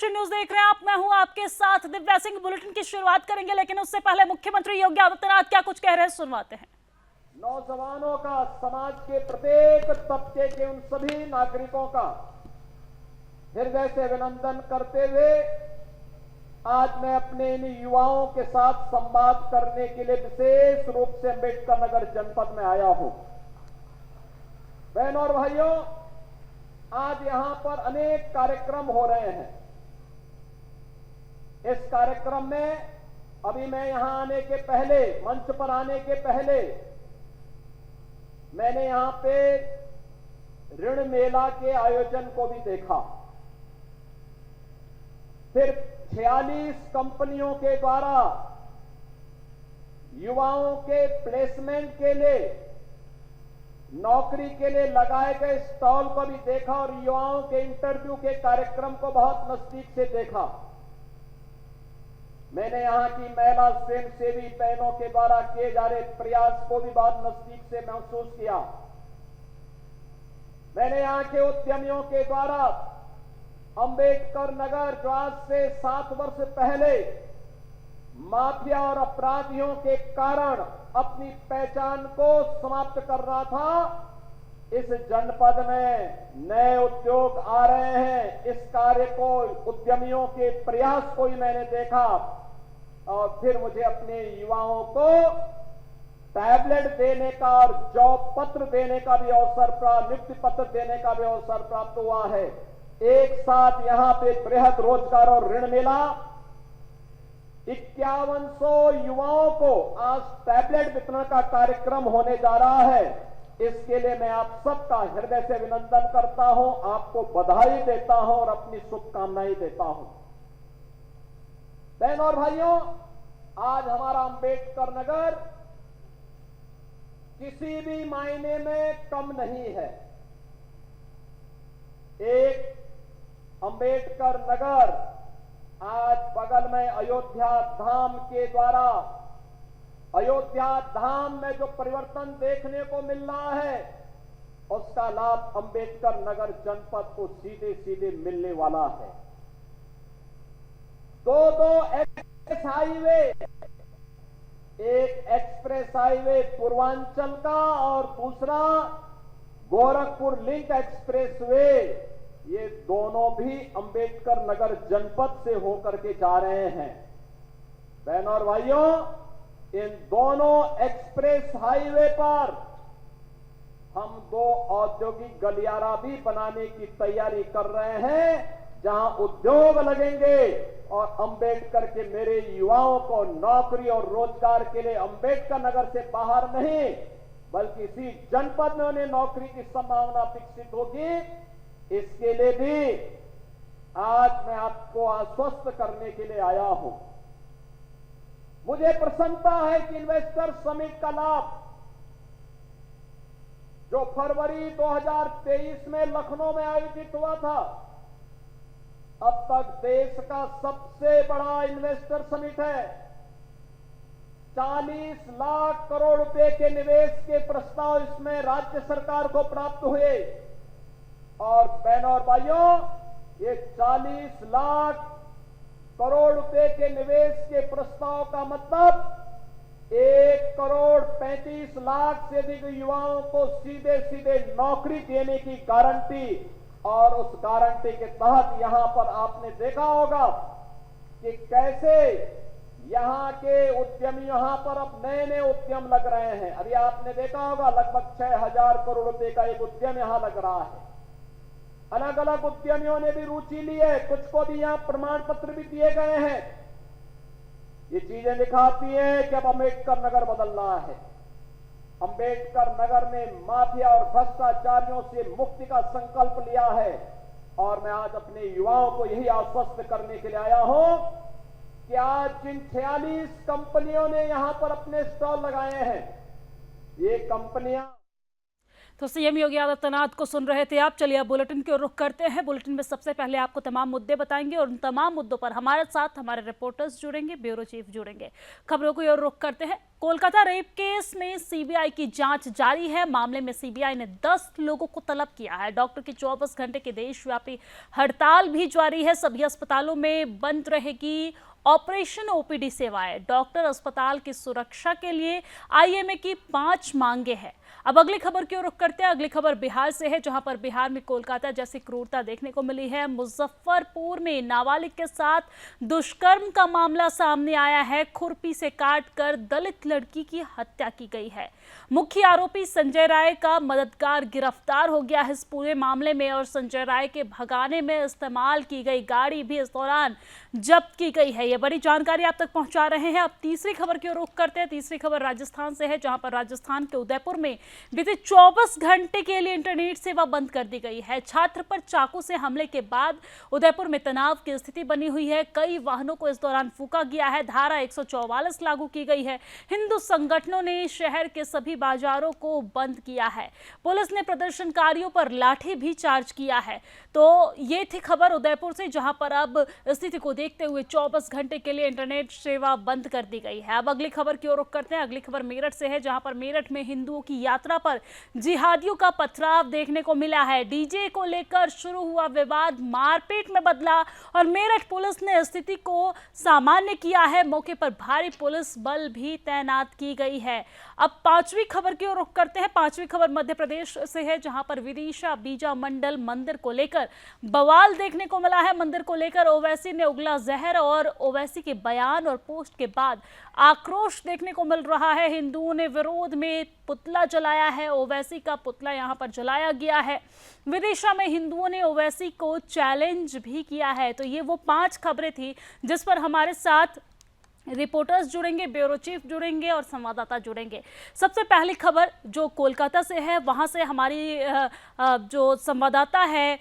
Nation news देख रहे हैं आप। मैं हूं आपके साथ दिव्या सिंह। बुलेटिन की शुरुआत करेंगे, लेकिन उससे पहले मुख्यमंत्री योगी आदित्यनाथ क्या कुछ कह रहे हैं सुनवाते हैं। नौजवानों का, समाज के प्रत्येक तबके के उन सभी नागरिकों का हृदय से अभिनंदन करते हुए आज मैं अपने इन युवाओं के साथ संवाद करने के लिए विशेष रूप से अम्बेडकर नगर जनपद में आया हूं। बहनों और भाइयों, आज यहां पर अनेक कार्यक्रम हो रहे हैं। इस कार्यक्रम में अभी मैं यहां आने के पहले, मंच पर आने के पहले, मैंने यहां पे ऋण मेला के आयोजन को भी देखा। सिर्फ 46 कंपनियों के द्वारा युवाओं के प्लेसमेंट के लिए, नौकरी के लिए लगाए गए स्टॉल को भी देखा और युवाओं के इंटरव्यू के कार्यक्रम को बहुत नजदीक से देखा। मैंने यहां की महिला स्वयंसेवी बहनों के द्वारा किए जा रहे प्रयास को भी बहुत नजदीक से महसूस किया। मैंने यहां के उद्यमियों के द्वारा अम्बेडकर नगर, जो आज से 7 वर्ष पहले माफिया और अपराधियों के कारण अपनी पहचान को समाप्त कर रहा था, इस जनपद में नए उद्योग आ रहे हैं। इस कार्य को, उद्यमियों के प्रयास को ही मैंने देखा और फिर मुझे अपने युवाओं को टैबलेट देने का और जॉब पत्र देने का भी अवसर प्राप्त, नियुक्ति पत्र देने का भी अवसर प्राप्त हुआ है। एक साथ यहां पे बृहद रोजगार और ऋण मेला 5100 युवाओं को आज टैबलेट वितरण का कार्यक्रम होने जा रहा है। इसके लिए मैं आप सबका हृदय से अभिनंदन करता हूं, आपको बधाई देता हूं और अपनी शुभकामनाएं देता हूं। बहनों और भाइयों, आज हमारा अम्बेडकर नगर किसी भी मायने में कम नहीं है। एक अम्बेडकर नगर आज बगल में अयोध्या धाम के द्वारा, अयोध्या धाम में जो परिवर्तन देखने को मिल रहा है, उसका लाभ अम्बेडकर नगर जनपद को सीधे सीधे मिलने वाला है। दो एक्सप्रेस हाईवे, एक एक्सप्रेस हाईवे पूर्वांचल का और दूसरा गोरखपुर लिंक एक्सप्रेस वे, ये दोनों भी अम्बेडकर नगर जनपद से होकर के जा रहे हैं। बहनों और भाइयों, इन दोनों एक्सप्रेस हाईवे पर हम 2 औद्योगिक गलियारा भी बनाने की तैयारी कर रहे हैं, जहां उद्योग लगेंगे और अम्बेडकर के मेरे युवाओं को नौकरी और रोजगार के लिए अम्बेडकर नगर से बाहर नहीं, बल्कि इसी जनपद में उन्हें नौकरी की संभावना विकसित होगी। इसके लिए भी आज मैं आपको आश्वस्त करने के लिए आया हूं। मुझे प्रसन्नता है कि इन्वेस्टर समिट का लाभ जो फरवरी 2023 में लखनऊ में आयोजित हुआ था, अब तक देश का सबसे बड़ा इन्वेस्टर समिट है। 40 लाख करोड़ रुपए के निवेश के प्रस्ताव इसमें राज्य सरकार को प्राप्त हुए। और बहनों और भाइयों, ये 40 लाख करोड़ रुपए के निवेश के प्रस्ताव का मतलब 1,35,00,000 से अधिक युवाओं को सीधे सीधे नौकरी देने की गारंटी। और उस गारंटी के तहत यहां पर आपने देखा होगा कि कैसे यहां के उद्यमी, यहां पर अब नए नए उद्यम लग रहे हैं। अभी आपने देखा होगा लगभग 6,000 करोड़ रुपए का एक उद्यम यहां लग रहा है। अलग अलग उद्यमियों ने भी रुचि ली है, कुछ को भी यहां प्रमाण पत्र भी दिए गए हैं। ये चीजें दिखाती हैं कि अब अम्बेडकर नगर बदल रहा है। अम्बेडकर नगर में माफिया और भ्रष्टाचारियों से मुक्ति का संकल्प लिया है। और मैं आज अपने युवाओं को यही आश्वस्त करने के लिए आया हूं कि आज जिन 46 कंपनियों ने यहां पर अपने स्टॉल लगाए हैं, ये कंपनियां तो सीएम योगी आदित्यनाथ को सुन रहे थे आप। चलिए अब बुलेटिन की ओर रुख करते हैं। बुलेटिन में सबसे पहले आपको तमाम मुद्दे बताएंगे और उन तमाम मुद्दों पर हमारे साथ हमारे रिपोर्टर्स जुड़ेंगे, ब्यूरो चीफ जुड़ेंगे। खबरों की ओर रुख करते हैं। कोलकाता रेप केस में सीबीआई की जांच जारी है। मामले में सीबीआई ने 10 लोगों को तलब किया है। डॉक्टर की 24 घंटे की देशव्यापी हड़ताल भी जारी है। सभी अस्पतालों में बंद रहेगी ऑपरेशन ओपीडी सेवाएं। डॉक्टर अस्पताल की सुरक्षा के लिए आईएमए की 5 मांगे हैं। अब अगली खबर की ओर रुख करते हैं। अगली खबर बिहार से है, जहां पर बिहार में कोलकाता जैसी क्रूरता देखने को मिली है। मुजफ्फरपुर में नाबालिग के साथ दुष्कर्म का मामला सामने आया है। खुरपी से काटकर दलित लड़की की हत्या की गई है। मुख्य आरोपी संजय राय का मददगार गिरफ्तार हो गया है इस पूरे मामले में, और संजय राय के भगाने में इस्तेमाल की गई गाड़ी भी इस दौरान जब्त की गई है। ये बड़ी जानकारी आप तक पहुंचा रहे हैं। अब तीसरी खबर की ओर रुख करते हैं। तीसरी खबर राजस्थान से है, जहां पर राजस्थान के उदयपुर में बीते 24 घंटे के लिए इंटरनेट सेवा बंद कर दी गई है। छात्र पर चाकू से हमले के बाद उदयपुर में तनाव की स्थिति बनी हुई है। कई वाहनों को इस दौरान फूंका गया है। धारा 144 लागू की गई है। हिंदू संगठनों ने शहर के सभी बाजारों को बंद किया है। पुलिस ने प्रदर्शनकारियों पर लाठी भी चार्ज किया है। तो ये थी खबर उदयपुर से, जहां पर अब स्थिति को देखते हुए 24 घंटे के लिए इंटरनेट सेवा बंद कर दी गई है। अब अगली खबर की ओर रुख करते हैं। अगली खबर मेरठ से है, जहां पर मेरठ में हिंदुओं की यात्रा पर जिहादियों का पथराव देखने को मिला है। डीजे को लेकर शुरू हुआ विवाद मारपीट में बदला और मेरठ पुलिस ने स्थिति को सामान्य किया है। मौके पर भारी पुलिस बल भी तैनात की गई है। अब पांचवी खबर की ओर रुख करते हैं। पांचवी खबर मध्य प्रदेश से है, जहां पर विदिशा बीजा मंडल मंदिर को लेकर बवाल देखने को मिला है। मंदिर को लेकर ओवैसी ने उगला जहर और ओवैसी के बयान और पोस्ट के बाद आक्रोश देखने को मिल रहा है। हिंदुओं ने विरोध में पुतला जलाया है। ओवैसी का पुतला यहां पर जलाया गया है। विदिशा में हिंदुओं ने ओवैसी को चैलेंज भी किया है। तो ये वो 5 खबरें थी जिस पर हमारे साथ रिपोर्टर्स जुड़ेंगे, ब्यूरो चीफ जुड़ेंगे और संवाददाता जुड़ेंगे। सबसे पहली खबर जो कोलकाता से है, वहां से हमारी जो संवाददाता है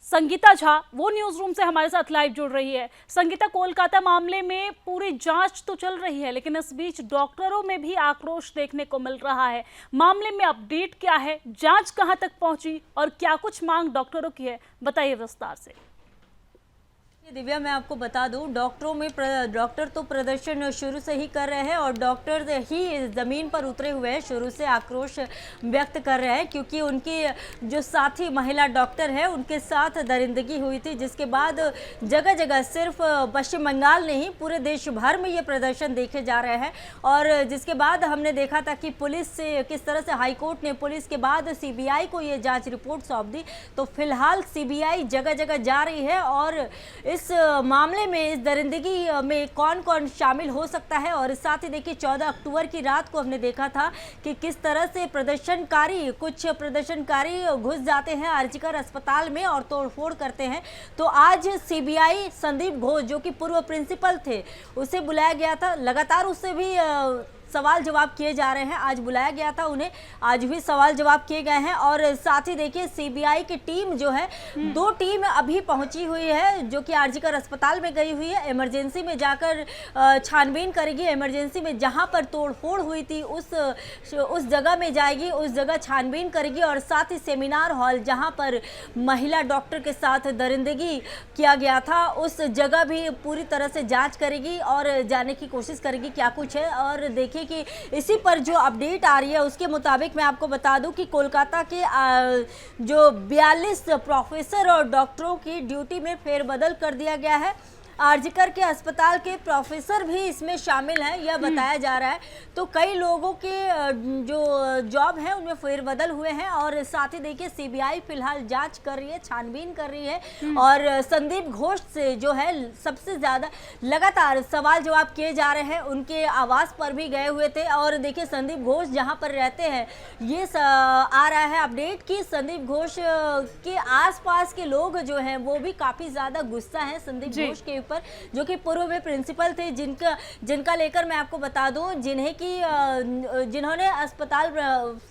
संगीता झा, वो न्यूज रूम से हमारे साथ लाइव जुड़ रही है। संगीता, कोलकाता मामले में पूरी जांच तो चल रही है, लेकिन इस बीच डॉक्टरों में भी आक्रोश देखने को मिल रहा है। मामले में अपडेट क्या है, जांच कहां तक पहुंची और क्या कुछ मांग डॉक्टरों की है, बताइए विस्तार से। दिव्या, मैं आपको बता दूं, डॉक्टर तो प्रदर्शन शुरू से ही कर रहे हैं और डॉक्टर ही ज़मीन पर उतरे हुए हैं। शुरू से आक्रोश व्यक्त कर रहे हैं क्योंकि उनकी जो साथी महिला डॉक्टर है उनके साथ दरिंदगी हुई थी, जिसके बाद जगह जगह सिर्फ पश्चिम बंगाल नहीं पूरे देश भर में ये प्रदर्शन देखे जा रहे हैं। और जिसके बाद हमने देखा था कि पुलिस से किस तरह से हाईकोर्ट ने पुलिस के बाद सीबीआई को ये जाँच रिपोर्ट सौंप दी। तो फिलहाल सीबीआई जगह जगह जा रही है और इस मामले में, इस दरिंदगी में कौन कौन शामिल हो सकता है। और साथ ही देखिए 14 अक्टूबर की रात को हमने देखा था कि किस तरह से कुछ प्रदर्शनकारी घुस जाते हैं आरजीकर अस्पताल में और तोड़फोड़ करते हैं। तो आज सीबीआई संदीप घोष, जो कि पूर्व प्रिंसिपल थे, उसे बुलाया गया था। लगातार उससे भी सवाल जवाब किए जा रहे हैं। आज बुलाया गया था उन्हें, आज भी सवाल जवाब किए गए हैं। और साथ ही देखिए सीबीआई की टीम जो है, 2 टीम अभी पहुंची हुई है, जो कि आरजीकर अस्पताल में गई हुई है। इमरजेंसी में जाकर छानबीन करेगी। इमरजेंसी में जहां पर तोड़फोड़ हुई थी उस जगह में जाएगी, उस जगह छानबीन करेगी। और साथ ही सेमिनार हॉल जहां पर महिला डॉक्टर के साथ दरिंदगी किया गया था, उस जगह भी पूरी तरह से जाँच करेगी और जाने की कोशिश करेगी क्या कुछ है। और देखिए कि इसी पर जो अपडेट आ रही है उसके मुताबिक मैं आपको बता दूं कि कोलकाता के जो 42 प्रोफेसर और डॉक्टरों की ड्यूटी में फेरबदल कर दिया गया है। आरजीकर के अस्पताल के प्रोफेसर भी इसमें शामिल हैं, यह बताया जा रहा है। तो कई लोगों के जो जॉब है उनमें फेरबदल हुए हैं। और साथ ही देखिए सीबीआई फिलहाल जांच कर रही है, छानबीन कर रही है। और संदीप घोष से जो है सबसे ज़्यादा लगातार सवाल जवाब किए जा रहे हैं। उनके आवास पर भी गए हुए थे। और देखिए संदीप घोष जहां पर रहते हैं, ये आ रहा है अपडेट कि संदीप घोष के आसपास के लोग जो हैं वो भी काफ़ी ज़्यादा गुस्सा हैं संदीप घोष के ऊपर, जो कि पूर्व में प्रिंसिपल थे, जिनका लेकर मैं आपको बता दूं, जिन्होंने अस्पताल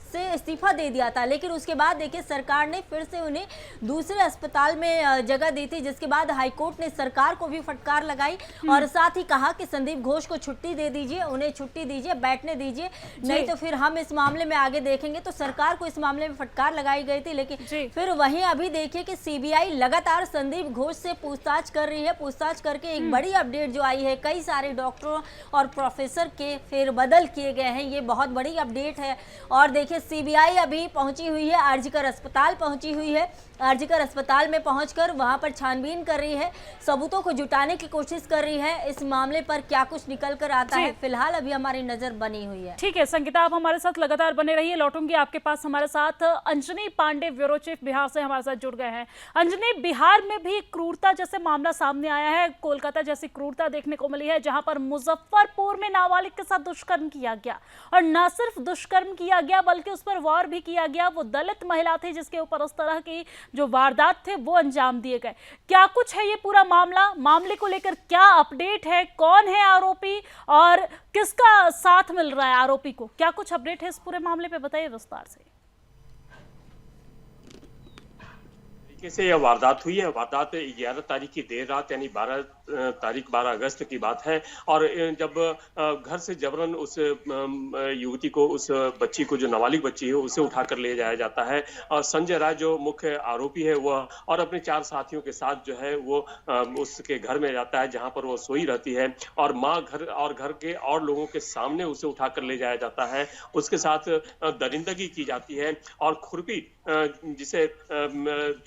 से इस्तीफा दे दिया था, लेकिन उसके बाद देखिए सरकार ने फिर से उन्हें दूसरे अस्पताल में जगह दी थी, जिसके बाद हाईकोर्ट ने सरकार को भी फटकार लगाई और साथ ही कहा कि संदीप घोष को छुट्टी दे दीजिए, उन्हें छुट्टी दीजिए, बैठने दीजिए, नहीं तो फिर हम इस मामले में आगे देखेंगे। तो सरकार को इस मामले में फटकार लगाई गई थी, लेकिन फिर वहीं अभी देखिए कि सीबीआई लगातार संदीप घोष से पूछताछ कर रही है। पूछताछ करके एक बड़ी अपडेट जो आई है, कई सारे डॉक्टरों और प्रोफेसर के फेरबदल किए गए हैं, ये बहुत बड़ी अपडेट है। और देखिए सीबीआई अभी पहुंची हुई है, आरजीकर अस्पताल पहुंची हुई है, आरजीकर अस्पताल में पहुंचकर वहां पर छानबीन कर रही है, सबूतों को जुटाने की कोशिश कर रही है। इस मामले पर क्या कुछ निकल कर आता है, फिलहाल अभी हमारी नजर बनी हुई है। ठीक है संगीता, आप हमारे साथ लगातार बने रहिए, लौटूंगी आपके पास। हमारे साथ अंजनी पांडे, ब्यूरो चीफ बिहार से हमारे साथ जुड़ गए हैं। अंजनी, बिहार में भी क्रूरता जैसे मामला सामने आया है, कोलकाता जैसी क्रूरता देखने को मिली है, जहां पर मुजफ्फरपुर में नाबालिग के साथ दुष्कर्म किया गया, और न सिर्फ दुष्कर्म किया गया बल्कि उस पर वार भी किया गया। वो दलित महिला थी जिसके ऊपर उस तरह की जो वारदात थे वो अंजाम दिए गए। क्या कुछ है ये पूरा मामला, मामले को लेकर क्या अपडेट है, कौन है आरोपी और किसका साथ मिल रहा है आरोपी को, क्या कुछ अपडेट है इस पूरे मामले पे, बताइए विस्तार से। से यह वारदात हुई है। वारदात 11 तारीख की देर रात यानी 12 अगस्त की बात है। और जब घर से जबरन उस युवती को, उस बच्ची को, जो नाबालिग बच्ची है, उसे उठाकर ले जाया जाता है। और संजय राय जो मुख्य आरोपी है वह और अपने 4 साथियों के साथ जो है वो उसके घर में जाता है जहां पर वो सोई रहती है। और माँ घर के और लोगों के सामने उसे उठाकर ले जाया जाता है। उसके साथ दरिंदगी की जाती है और खुरपी, जिसे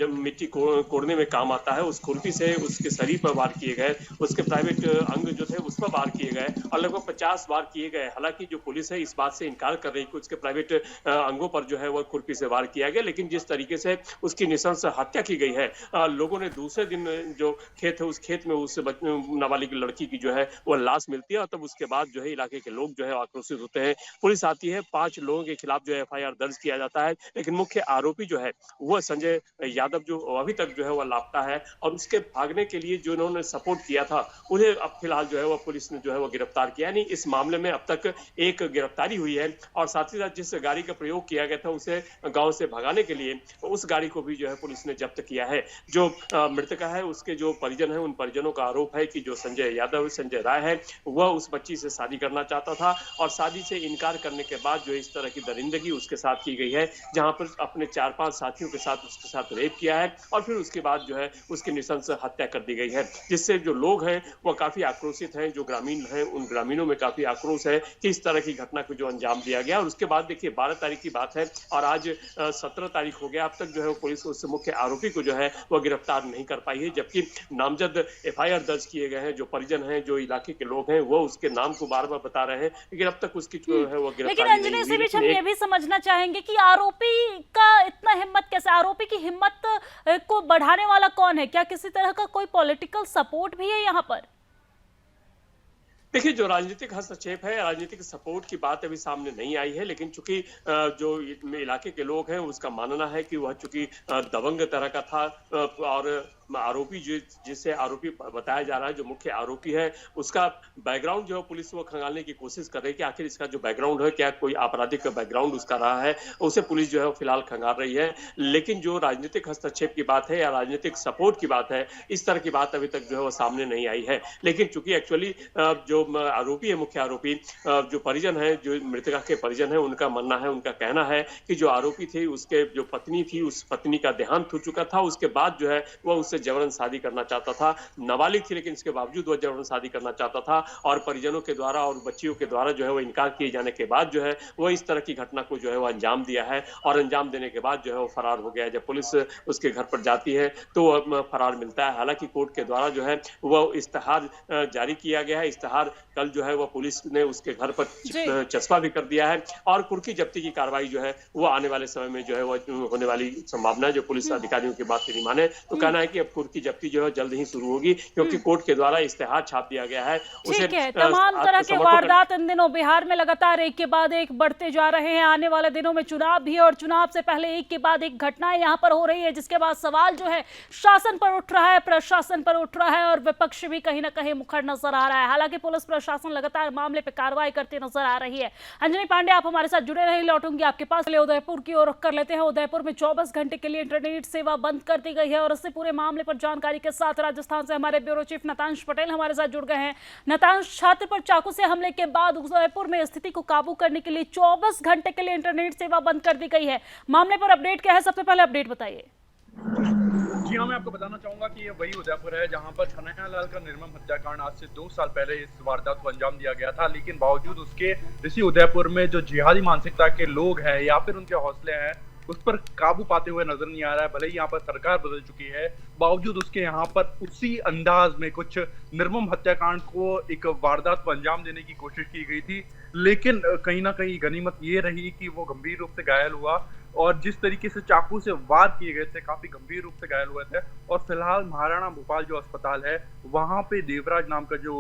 जब मिट्टी कोड़ने में काम आता है, उस खुरपी से उसके शरीर पर वार किए गए, उसके प्राइवेट अंग जो थे उस पर वार किए गए और लगभग 50 वार किए गए। हालांकि जो पुलिस है इस बात से इनकार कर रही है कि उसके प्राइवेट अंगों पर जो है वो खुरपी से वार किया गया, लेकिन जिस तरीके से उसकी नृशंस हत्या की गई है, लोगों ने दूसरे दिन जो खेत है उस खेत में उस नाबालिग लड़की की जो है वो लाश मिलती है। और तब उसके बाद जो है इलाके के लोग जो है आक्रोशित होते हैं, पुलिस आती है, 5 लोगों के खिलाफ जो है FIR दर्ज किया जाता है। लेकिन मुख्य आरोपी जो है वह संजय यादव जो अभी तक जो है वह लापता है और उसके भागने के लिए जो उन्होंने सपोर्ट किया था उन्हें अब फिलहाल जो है वह पुलिस ने जो है वह गिरफ्तार किया। नहीं, इस मामले में अब तक एक गिरफ्तारी हुई है और साथ ही साथ जिस गाड़ी का प्रयोग किया गया था उसे गांव से भगाने के लिए, उस गाड़ी को भी जो है पुलिस ने जब्त किया है। जो मृतका है उसके जो परिजन है, उन परिजनों का आरोप है कि जो संजय राय है वह उस बच्ची से शादी करना चाहता था और शादी से इनकार करने के बाद जो इस तरह की दरिंदगी उसके साथ की गई है, जहां पर अपने 4-5 साथियों के साथ उसके साथ रेप किया है और फिर उसके बाद जो है उसकी नृशंस हत्या कर दी गई है, जिससे जो लोग हैं वो काफी आक्रोशित हैं। जो ग्रामीण हैं उन ग्रामीणों में काफी आक्रोश है कि इस तरह की घटना को जो अंजाम दिया गया। और उसके बाद देखिए 12 तारीख की बात है और आज 17 तारीख हो गया, अब तक जो है पुलिस उस मुख्य आरोपी को जो है वह गिरफ्तार नहीं कर पाई है, जबकि नामजद FIR दर्ज किए गए हैं। जो परिजन हैं, जो इलाके के लोग हैं, वो उसके नाम को बार बार बता रहे हैं, लेकिन अब तक उसकी जो है वो गिरफ्तारी। लेकिन अंजनी, इसी बीच हम ये भी समझना चाहेंगे कि आरोपी का इतना हिम्मत कैसे, आरोपी की हिम्मत को बढ़ाने वाला कौन है, क्या किसी तरह का कोई पॉलिटिकल सपोर्ट भी है यहाँ पर? देखिए, जो राजनीतिक हस्तक्षेप है, राजनीतिक सपोर्ट की बात अभी सामने नहीं आई है, लेकिन चूंकि जो इलाके के लोग हैं उसका मानना है कि वह चूंकि दबंग तरह का था और आरोपी जिसे आरोपी बताया जा रहा है, जो मुख्य आरोपी है, उसका बैकग्राउंड जो है पुलिस वो खंगालने की कोशिश कर रही है कि आखिर इसका जो बैकग्राउंड है, क्या कोई आपराधिक बैकग्राउंड उसका रहा है, उसे पुलिस जो है फिलहाल खंगाल रही है। लेकिन जो राजनीतिक हस्तक्षेप की बात है या राजनीतिक सपोर्ट की बात है, इस तरह की बात अभी तक जो है वो सामने नहीं आई है। लेकिन चूंकि एक्चुअली जो आरोपी है, मुख्य आरोपी, जो परिजन है, जो मृतका के परिजन है, उनका मानना है, उनका कहना है कि जो आरोपी थे उसके जो पत्नी थी, उस पत्नी का देहांत हो चुका था, उसके बाद जो है वह उससे जबरन शादी करना चाहता था। नाबालिग थी लेकिन इसके बावजूद वह जबरन शादी करना चाहता था और परिजनों के द्वारा और बच्चियों के द्वारा जो है वो इनकार किए जाने के बाद जो है वह इस तरह की घटना को जो है वो अंजाम दिया है और अंजाम देने के बाद जो है वो फरार हो गया है। जब पुलिस उसके घर पर जाती है तो वह फरार मिलता है। हालांकि कोर्ट के द्वारा जो है वह इश्तेहार जारी किया गया है। इश्तेहार कल जो है वह पुलिस ने उसके घर पर चस्पा भी कर दिया है और कुर्की जब्ती की कार्रवाई जो है वो आने वाले समय में जो है वो होने वाली संभावना है। जो पुलिस अधिकारियों की बात नहीं माने तो कहना है कि अब जयपुर की जब्ती जो है जल्द ही शुरू होगी, क्योंकि कोर्ट के द्वारा इश्तेहार छाप दिया गया है। ठीक है, तमाम तरह के वारदात इन दिनों बिहार में लगातार एक के बाद एक बढ़ते जा रहे हैं। आने वाले दिनों में चुनाव भी है और चुनाव से पहले एक के बाद एक घटनाएं यहां पर हो रही है, जिसके बाद सवाल जो है शासन पर उठ रहा है, प्रशासन पर उठ रहा है और विपक्ष भी कहीं ना कहीं मुखर नजर आ रहा है। हालांकि पुलिस प्रशासन लगातार मामले पर कार्रवाई करती नजर आ रही है। अंजनी पांडे, आप हमारे साथ जुड़े रहे, लौटूंगी आपके पास। उदयपुर की ओर रुख कर लेते हैं। उदयपुर में 24 घंटे के लिए इंटरनेट सेवा बंद कर दी गई है और इससे पूरे मामले पर जानकारी के साथ राजस्थान से हमारे ब्यूरो चीफ नतांश पटेल हमारे साथ जुड़ गए हैं। नतांश, छात्र पर चाकू से हमले के बाद उदयपुर में स्थिति को काबू करने के लिए 24 घंटे के लिए इंटरनेट सेवा बंद कर दी गई है। मामले पर अपडेट क्या है, सबसे पहले अपडेट बताइए। जी हाँ, मैं आपको बताना चाहूंगा कि ये वही उदयपुर है जहां पर कन्हैयालाल का निर्मम हत्याकांड आज से 2 साल पहले इस वारदात को अंजाम दिया गया था। लेकिन बावजूद उसके इसी उदयपुर में जो जिहादी मानसिकता के लोग हैं या फिर उनके हौसले हैं, उस पर काबू पाते हुए नजर नहीं आ रहा है। भले ही यहाँ पर सरकार बदल चुकी है, बावजूद उसके यहाँ पर उसी अंदाज में कुछ निर्मम हत्याकांड को एक वारदात को अंजाम देने की कोशिश की गई थी। लेकिन कहीं ना कहीं गनीमत ये रही कि वो गंभीर रूप से घायल हुआ और जिस तरीके से चाकू से वार किए गए थे, काफी गंभीर रूप से घायल हुए थे। और फिलहाल महाराणा भोपाल जो अस्पताल है, वहां पे देवराज नाम का जो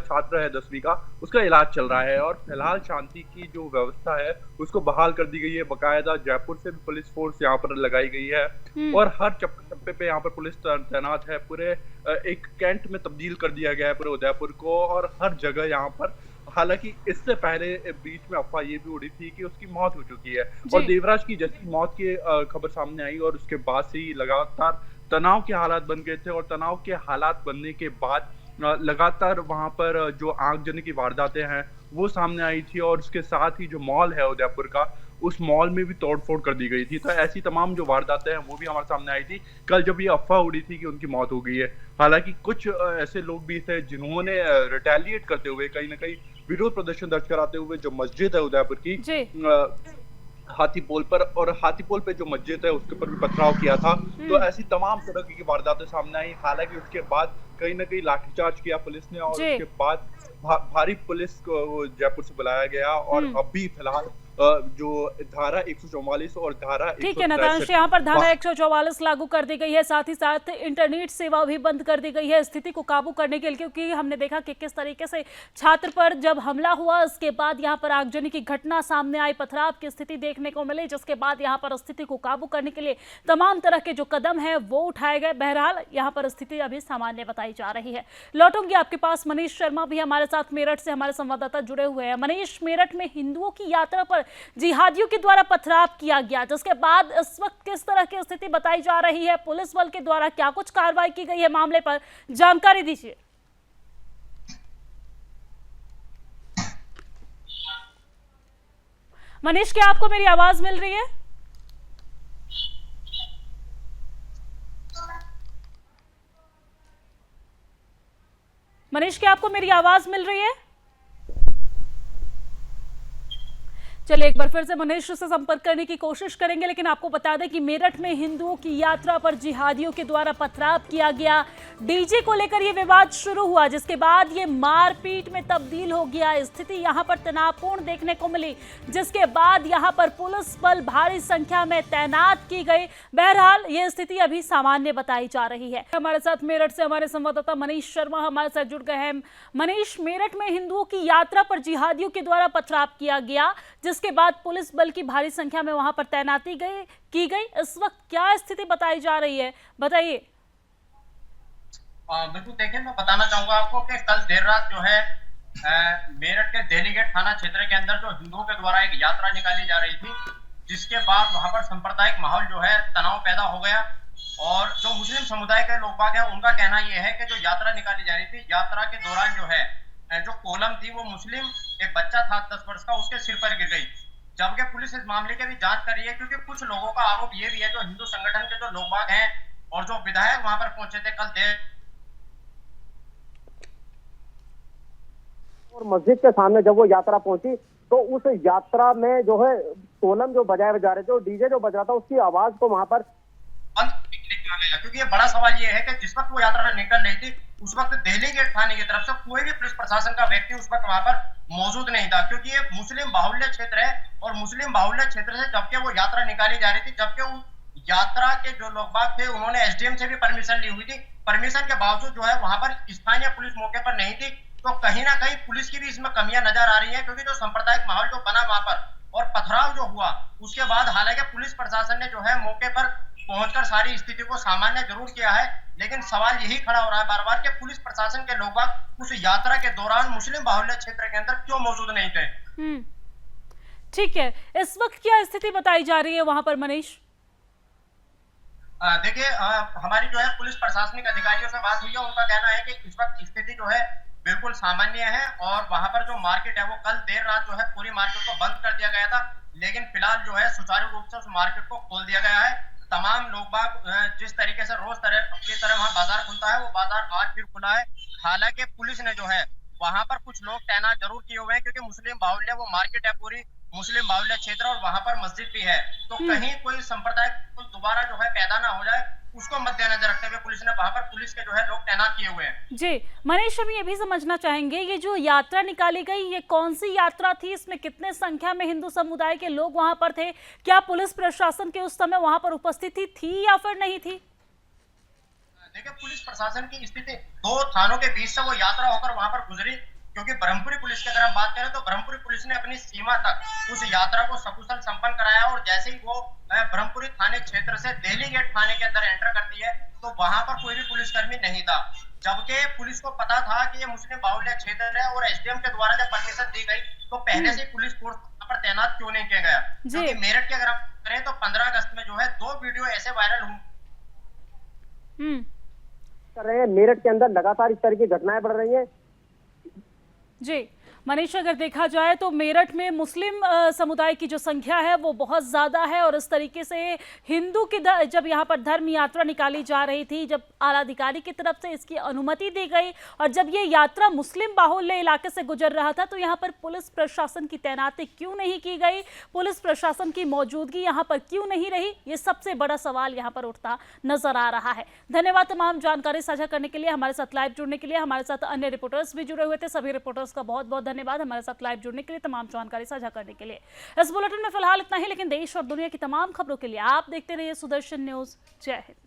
छात्र है 10वीं का, उसका इलाज चल रहा है और फिलहाल शांति की जो व्यवस्था है उसको बहाल कर दी गई है। बकायदा जयपुर से भी पुलिस फोर्स यहाँ पर लगाई गई है और हर चप्पे पे यहाँ पर पुलिस तैनात है। पूरे एक कैंट में तब्दील कर दिया गया है पूरे उदयपुर को और हर जगह यहाँ पर। हालांकि इससे पहले बीच में अफवाह ये भी उड़ी थी कि उसकी मौत हो चुकी है और देवराज की जैसी मौत की खबर सामने आई और उसके बाद से ही लगातार तनाव के हालात बन गए थे और तनाव के हालात बनने के बाद लगातार वहां पर जो आगजनी की वारदातें हैं वो सामने आई थी और उसके साथ ही जो मॉल है उदयपुर का, उस मॉल में भी तोड़फोड़ कर दी गई थी। तो ऐसी तमाम जो वारदातें हैं वो भी हमारे सामने आई थी कल जब ये अफवाह उड़ी थी कि उनकी मौत हो गई है। हालांकि कुछ ऐसे लोग भी थे जिन्होंने रिटेलिएट करते हुए कहीं ना कहीं विरोध प्रदर्शन दर्ज कराते हुए जो मस्जिद है उदयपुर की हाथीपोल पर, और हाथीपोल पे जो मस्जिद है उसके ऊपर भी पथराव किया था। तो ऐसी तमाम तरह की वारदातें सामने आई। हालांकि उसके बाद कहीं ना कहीं लाठीचार्ज किया पुलिस ने और उसके बाद भारी पुलिस को जयपुर से बुलाया गया और अभी फिलहाल जो धारा 144 और धारा, ठीक है नतांश, यहाँ पर धारा 144 लागू कर दी गई है, साथ ही साथ इंटरनेट सेवा भी बंद कर दी गई है स्थिति को काबू करने के लिए, क्योंकि हमने देखा कि किस तरीके से छात्र पर जब हमला हुआ उसके बाद यहाँ पर आगजनी की घटना सामने आई, पथराव की स्थिति देखने को मिली, जिसके बाद यहाँ पर स्थिति को काबू करने के लिए तमाम तरह के जो कदम है वो उठाए गए। बहरहाल यहाँ पर स्थिति अभी सामान्य बताई जा रही है। लौटूंगी आपके पास। मनीष शर्मा भी हमारे साथ मेरठ से हमारे संवाददाता जुड़े हुए हैं। मनीष, मेरठ में हिंदुओं की यात्रा पर जिहादियों के द्वारा पथराव किया गया, जिसके बाद इस वक्त किस तरह की स्थिति बताई जा रही है, पुलिस बल के द्वारा क्या कुछ कार्रवाई की गई है, मामले पर जानकारी दीजिए। मनीष, क्या आपको मेरी आवाज मिल रही है? मनीष, क्या आपको मेरी आवाज मिल रही है? चलिए एक बार फिर से मनीष से संपर्क करने की कोशिश करेंगे, लेकिन आपको बता दें कि मेरठ में हिंदुओं की यात्रा पर जिहादियों के द्वारा पथराव किया गया। डीजे को लेकर यह विवाद शुरू हुआ, जिसके बाद ये मारपीट में तब्दील हो गया। स्थिति यहां पर तनावपूर्ण देखने को मिली, जिसके बाद यहां पर पुलिस बल भारी संख्या में तैनात की गई। बहरहाल ये स्थिति अभी सामान्य बताई जा रही है। हमारे साथ मेरठ से हमारे संवाददाता मनीष शर्मा हमारे साथ जुड़ गए हैं। मनीष, मेरठ में हिंदुओं की यात्रा पर जिहादियों के द्वारा पथराव किया गया, जिसके बाद पुलिस बल की भारी संख्या में वहां पर तैनाती की गई। इस वक्त क्या स्थिति बताई जा रही है, बताइए। बिल्कुल, देखिए मैं बताना चाहूंगा आपको कि कल देर रात जो है मेरठ के देहलीगेट थाना क्षेत्र के अंदर जो हिंदुओं के द्वारा एक यात्रा निकाली जा रही थी, जिसके बाद वहां पर सांप्रदायिक माहौल जो है तनाव पैदा हो गया और जो मुस्लिम समुदाय के लोग बाग हैं उनका कहना यह है कि जो यात्रा निकाली जा रही थी, यात्रा के दौरान जो है जो कोलम थी वो मुस्लिम एक बच्चा था 10 वर्ष का, उसके सिर पर गिर गई। जबकि पुलिस इस मामले की भी जांच कर रही है, क्योंकि कुछ लोगों का आरोप ये भी है जो हिंदू संगठन के जो लोग बाग हैं और जो विधायक वहां पर पहुंचे थे कल देर और मस्जिद के सामने जब वो यात्रा पहुंची तो उस यात्रा में जो है कोलम जो बजाए जा रहे थे और डीजे जो बज रहा था उसकी आवाज को वहां पर बंद किया गया। क्योंकि ये बड़ा सवाल ये है कि जिस वक्त वो यात्रा निकल रही थी उस वक्त देहलीगेट थाने की तरफ से कोई भी पुलिस प्रशासन का व्यक्ति उस वक्त वहां पर मौजूद नहीं था, क्योंकि ये मुस्लिम बाहुल्य क्षेत्र है और मुस्लिम बाहुल्य क्षेत्र से जबकि वो यात्रा निकाली जा रही थी, जबकि यात्रा के जो लोग बाग थे उन्होंने एसडीएम से भी परमिशन ली हुई थी। परमिशन के बावजूद जो है वहां पर स्थानीय पुलिस मौके पर नहीं थी। तो कहीं ना कहीं पुलिस की भी इसमें कमियां नजर आ रही है, क्योंकि जो सांप्रदायिक माहौल जो बना वहां पर और पथराव जो हुआ उसके बाद हालांकि पुलिस प्रशासन ने जो है मौके पर पहुंचकर सारी स्थिति को सामान्य जरूर किया है, लेकिन सवाल यही खड़ा हो रहा है बार बार कि पुलिस प्रशासन के लोग उस यात्रा के दौरान मुस्लिम बाहुल्य क्षेत्र के अंदर क्यों मौजूद नहीं थे। ठीक है, इस वक्त क्या स्थिति बताई जा रही है वहां पर मनीष? देखिए, हमारी जो है पुलिस प्रशासनिक अधिकारियों से बात हुई है, उनका कहना है कि इस वक्त स्थिति जो है बिल्कुल सामान्य है और वहां पर जो मार्केट है वो कल देर रात जो है पूरी मार्केट को बंद कर दिया गया था, लेकिन फिलहाल जो है सुचारू रूप से उस मार्केट को खोल दिया गया है। तमाम लोग बाग जिस तरीके से रोज की तरह वहाँ बाजार खुलता है वो बाजार आज फिर खुला है। हालांकि पुलिस ने जो है वहां पर कुछ लोग तैनात जरूर किए हुए हैं, क्योंकि मुस्लिम बाहुल्य वो मार्केट है पूरी मुस्लिम बाहुल्य क्षेत्र और वहां पर मस्जिद भी है, तो कहीं कोई संप्रदाय दोबारा जो है पैदा ना हो जाए उसको मद्देनजर रखते हुए पुलिस ने वहां पर पुलिस के जो है लोग तैनात किए हुए हैं। जी मनीष, हम ये भी समझना चाहेंगे ये जो यात्रा निकाली गई ये कौन सी यात्रा थी, इसमें कितने संख्या में हिंदू समुदाय के लोग वहां पर थे, क्या पुलिस प्रशासन के उस समय वहां पर उपस्थिति थी या फिर नहीं थी? देखिए, पुलिस प्रशासन की स्थिति दो थानों के बीच से वो यात्रा होकर वहां पर गुजरी, क्योंकि ब्रह्मपुरी पुलिस की अगर हम बात करें तो ब्रह्मपुरी पुलिस ने अपनी सीमा तक उस यात्रा को सकुशल संपन्न कराया और जैसे ही वो ब्रह्मपुरी थाने क्षेत्र से दिल्ली गेट थाने के अंदर एंटर करती है तो वहां पर कोई भी पुलिसकर्मी नहीं था, जबकि पुलिस को पता था कि ये मुस्लिम बाहुल्य क्षेत्र है और एसडीएम के द्वारा जब परमिशन दी गई तो पहले से पुलिस फोर्स पर तैनात क्यों नहीं किया गया। क्योंकि मेरठ की अगर हम करें तो 15 अगस्त में जो है 2 वीडियो ऐसे वायरल हुए कर रहे हैं, मेरठ के अंदर लगातार इस तरह की घटनाएं बढ़ रही हैं। जी मनीष, अगर देखा जाए तो मेरठ में मुस्लिम समुदाय की जो संख्या है वो बहुत ज़्यादा है और इस तरीके से हिंदू की जब यहाँ पर धर्म यात्रा निकाली जा रही थी, जब आलाधिकारी की तरफ से इसकी अनुमति दी गई और जब ये यात्रा मुस्लिम बाहुल्य इलाके से गुजर रहा था तो यहाँ पर पुलिस प्रशासन की तैनाती क्यों नहीं की गई, पुलिस प्रशासन की मौजूदगी यहाँ पर क्यों नहीं रही, ये सबसे बड़ा सवाल यहाँ पर उठता नजर आ रहा है। धन्यवाद तमाम जानकारी साझा करने के लिए, हमारे साथ लाइव जुड़ने के लिए। हमारे साथ अन्य रिपोर्टर्स भी जुड़े हुए थे, सभी रिपोर्टर्स का बहुत बहुत धन्यवाद हमारे साथ लाइव जुड़ने के लिए, तमाम जानकारी साझा करने के लिए। इस बुलेटिन में फिलहाल इतना ही, लेकिन देश और दुनिया की तमाम खबरों के लिए आप देखते रहिए सुदर्शन न्यूज। जय हिंद।